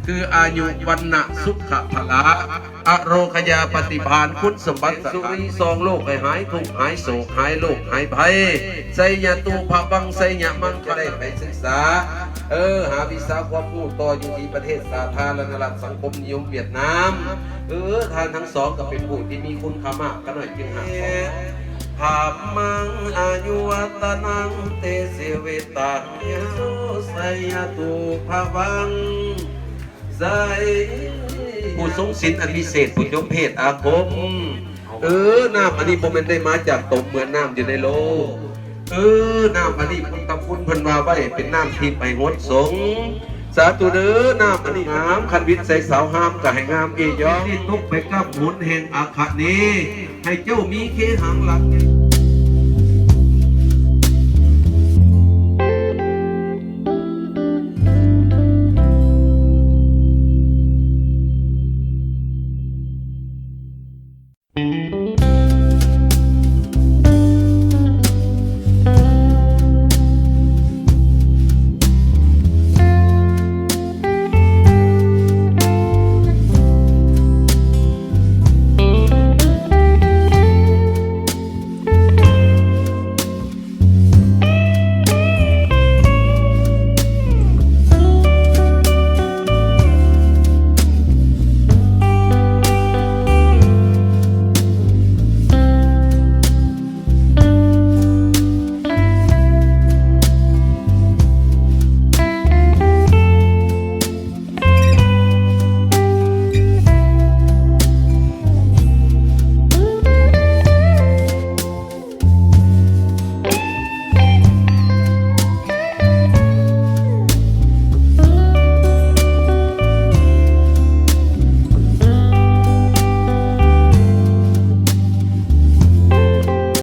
คืออายุวันนะสุขภละอโรคยาปฏิภาณคุณสมบัติสุริซองโลกให้หายทุกข์หายโศกหายโลกหายภัยไสยตูภะบังไสยมังก็ได้ไปศึกษาหาวิชาความรู้ต่ออยู่ที่ประเทศสาธารณรัฐสังคมนิยมเวียดนามท่านทั้งสองก็เป็นผู้ที่มีคุณค่ามากกันหน่อยจึงหาภาพมังอายุวัตนังเตเสเวตังยโสไสยตูภะบังไสผู้ทรงศีลอันพิเศษผู้ยกเพศอาคมน้ำอันนี้ผมเป็นได้มาจากตมเหมือนน้ำอยู่ในโลกน้ำอันนี้พุทธคุณเพิ่นว่าไว้เป็นน้ำที่ไปงดสงสาธุเด้อน้ำอันนี้งามคันวิทย์ใส่สาวห้ามก็ให้งามเอยองที่ตกไปกับหมุนแห่งอาคานี้ให้เจ้ามีเคหังหลัก